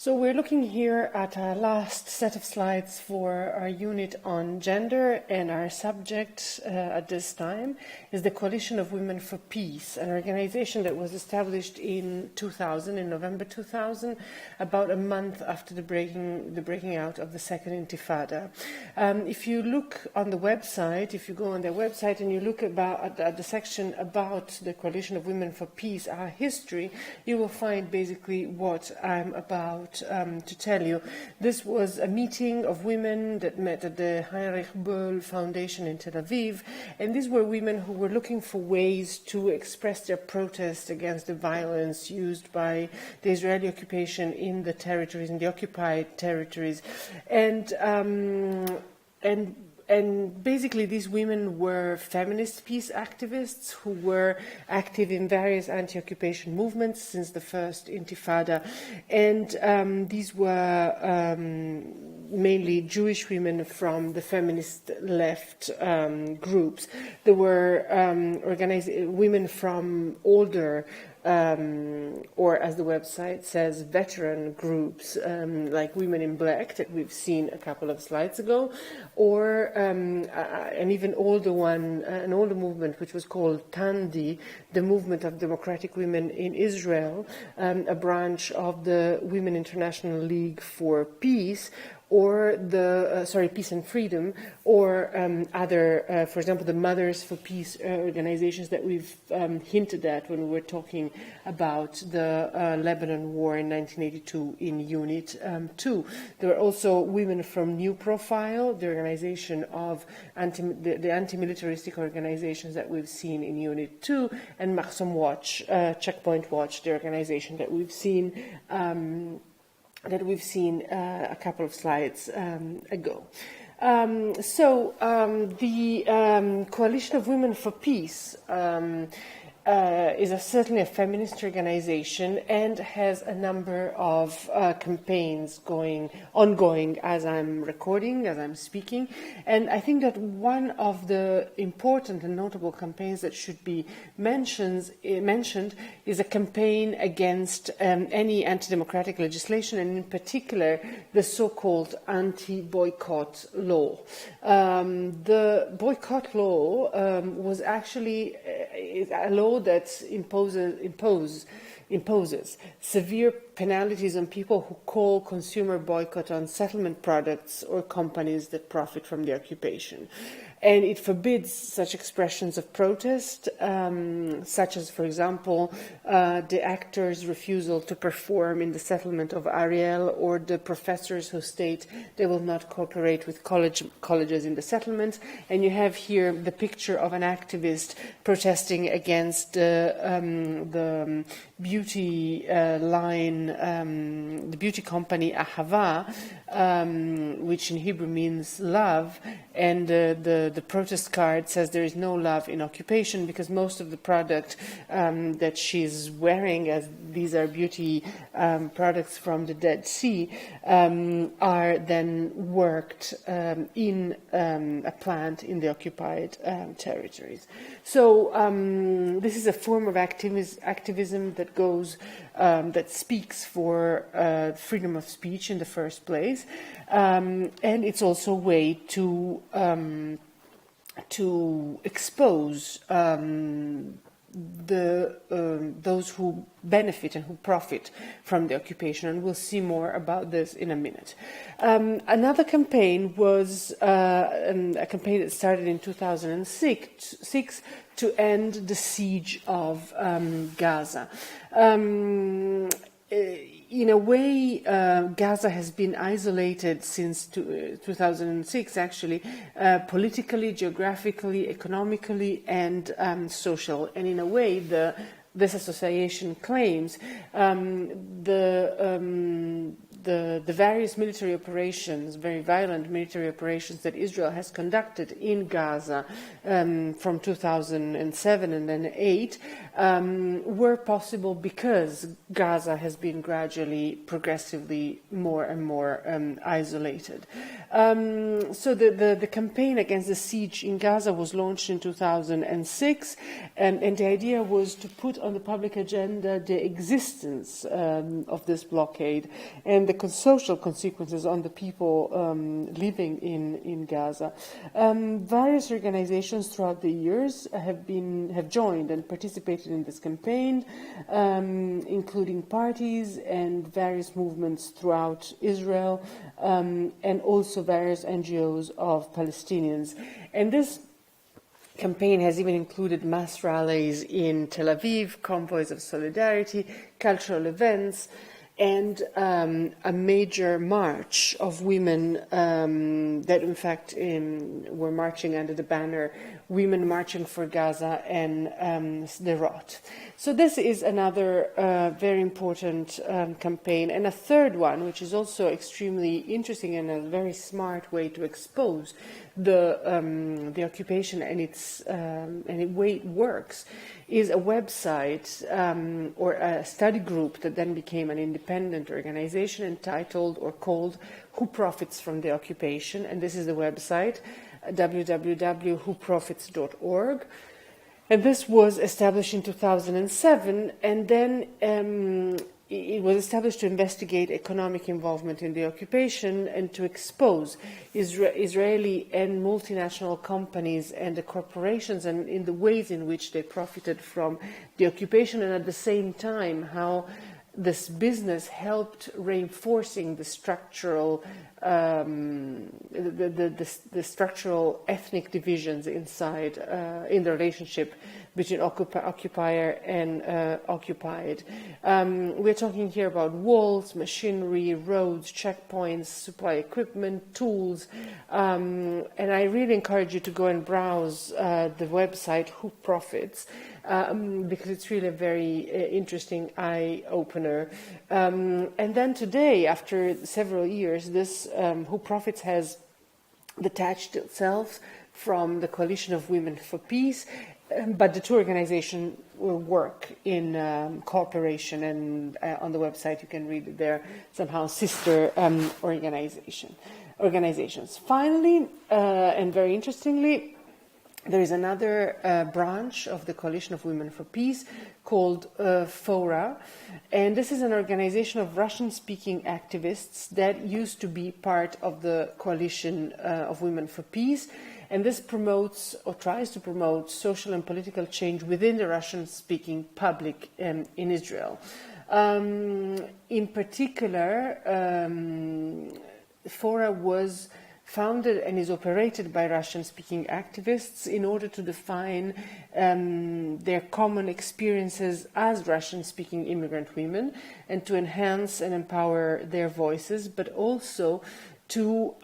So we're looking here at our last set of slides for our unit on gender, and our subject at this time is the Coalition of Women for Peace, an organization that was established in 2000, in November 2000, about a month after the breaking out of the Second Intifada. If you look on the website, if you go on their website and you look at the section about the Coalition of Women for Peace, our history, you will find basically what I'm about to tell you. This was a meeting of women that met at the Heinrich Böll Foundation in Tel Aviv, and these were women who were looking for ways to express their protest against the violence used by the Israeli occupation in the territories, in the occupied territories, and basically these women were feminist peace activists who were active in various anti-occupation movements since the first Intifada. And these were mainly Jewish women from the feminist left groups. There were women from older or as the website says, veteran groups like Women in Black that we've seen a couple of slides ago, or an even older one, an older movement which was called Tandi, the Movement of Democratic Women in Israel, a branch of the Women International League for Peace, or the Peace and Freedom, or other, for example, the Mothers for Peace organizations that we've hinted at when we were talking about the Lebanon War in 1982 in Unit 2. There were also women from New Profile, the organization of the anti-militaristic organizations that we've seen in Unit 2, and Maxim Watch, Checkpoint Watch, the organization that we've seen a couple of slides ago. The Coalition of Women for Peace is certainly a feminist organization and has a number of campaigns ongoing as I'm recording, as I'm speaking. And I think that one of the important and notable campaigns that should be mentioned is a campaign against any anti-democratic legislation, and in particular the so-called Anti-Boycott Law. The boycott law was actually a law that imposes severe penalties on people who call consumer boycott on settlement products or companies that profit from the occupation. And it forbids such expressions of protest, such as, for example, the actors' refusal to perform in the settlement of Ariel, or the professors who state they will not cooperate with colleges in the settlement. And you have here the picture of an activist protesting against the beauty line, the beauty company Ahava, which in Hebrew means love, and the protest card says there is no love in occupation, because most of the product that she's wearing, as these are beauty products from the Dead Sea, are then worked in a plant in the occupied territories. So this is a form of activism that speaks for freedom of speech in the first place, and it's also a way to expose those who benefit and who profit from the occupation, and we'll see more about this in a minute. Another campaign was a campaign that started in 2006 to end the siege of Gaza. In a way, Gaza has been isolated since 2006, actually, politically, geographically, economically, and social. And in a way, this association claims the various military operations, very violent military operations that Israel has conducted in Gaza from 2007 and then 2008 were possible because Gaza has been gradually, progressively more and more isolated. So the campaign against the siege in Gaza was launched in 2006, and the idea was to put on the public agenda the existence of this blockade and the social consequences on the people living in Gaza. Various organizations throughout the years have joined and participated in this campaign, including parties and various movements throughout Israel, and also various NGOs of Palestinians. And this campaign has even included mass rallies in Tel Aviv, convoys of solidarity, cultural events, and a major march of women that, in fact, were marching under the banner Women Marching for Gaza and Sderot. So this is another very important campaign. And a third one, which is also extremely interesting and a very smart way to expose the occupation and the way it works, is a website or a study group that then became an independent organization entitled or called Who Profits from the Occupation. And this is the website, www.whoprofits.org. And this was established in 2007, and then it was established to investigate economic involvement in the occupation and to expose Israeli and multinational companies and the corporations and in the ways in which they profited from the occupation, and at the same time how this business helped reinforcing the structural the structural ethnic divisions inside in the relationship between occupier and occupied. We're talking here about walls, machinery, roads, checkpoints, supply equipment, tools, and I really encourage you to go and browse the website Who Profits, because it's really a very interesting eye-opener. And then today, after several years, this Who Profits has detached itself from the Coalition of Women for Peace, but the two organizations will work in cooperation, and on the website you can read it there, somehow sister organizations. Finally, and very interestingly, there is another branch of the Coalition of Women for Peace called FORA, and this is an organization of Russian-speaking activists that used to be part of the Coalition of Women for Peace, and this promotes or tries to promote social and political change within the Russian-speaking public in Israel. In particular, FORA was founded and is operated by Russian-speaking activists in order to define their common experiences as Russian-speaking immigrant women and to enhance and empower their voices, but also to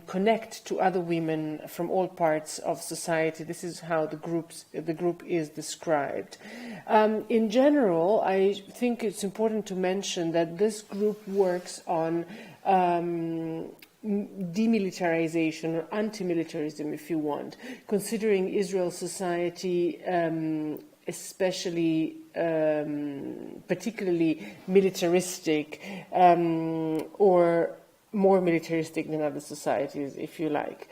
connect to other women from all parts of society. This is how the group is described. In general, I think it's important to mention that this group works on demilitarization or anti-militarism, if you want, considering Israel's society especially particularly militaristic or more militaristic than other societies, if you like.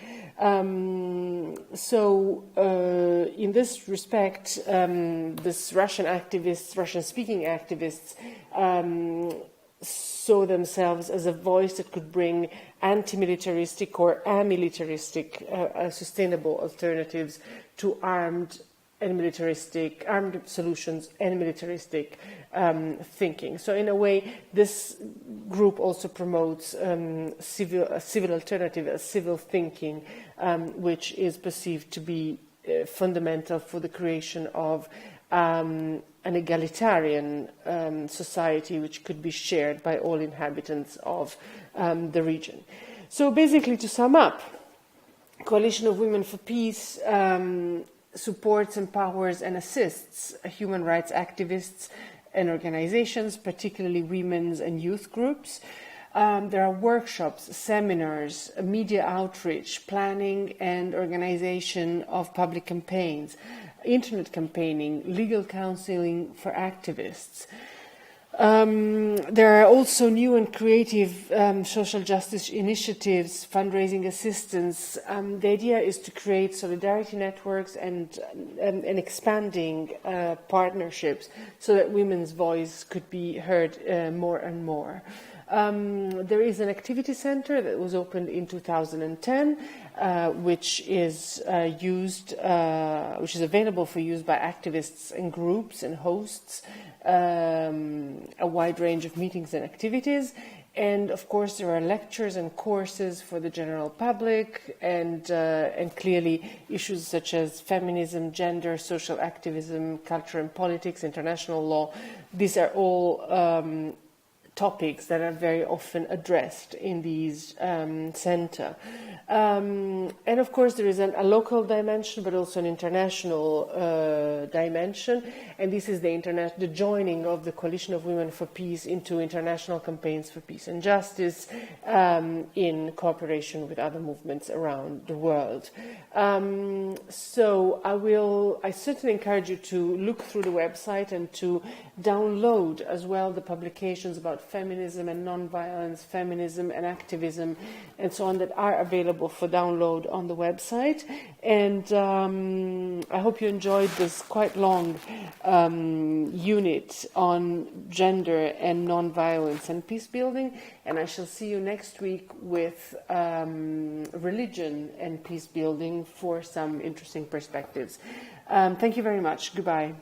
So in this respect, this Russian-speaking activists, saw themselves as a voice that could bring anti-militaristic or amilitaristic sustainable alternatives to armed solutions and militaristic thinking. So in a way, this group also promotes a civil alternative, a civil thinking, which is perceived to be fundamental for the creation of an egalitarian society which could be shared by all inhabitants of the region. So basically, to sum up, Coalition of Women for Peace supports, empowers and assists human rights activists and organizations, particularly women's and youth groups. There are workshops, seminars, media outreach, planning and organization of public campaigns, internet campaigning, legal counseling for activists. There are also new and creative social justice initiatives, fundraising assistance. The idea is to create solidarity networks and expanding partnerships so that women's voice could be heard more and more. There is an activity center that was opened in 2010, which is available for use by activists and groups and hosts a wide range of meetings and activities. And of course, there are lectures and courses for the general public, and clearly issues such as feminism, gender, social activism, culture and politics, international law. These are all topics that are very often addressed in these center. And of course, there is a local dimension, but also an international dimension. And this is the joining of the Coalition of Women for Peace into international campaigns for peace and justice in cooperation with other movements around the world. So I certainly encourage you to look through the website and to download as well the publications about feminism and nonviolence, feminism and activism, and so on, that are available for download on the website. And I hope you enjoyed this quite long unit on gender and nonviolence and peace building. And I shall see you next week with religion and peace building for some interesting perspectives. Thank you very much. Goodbye.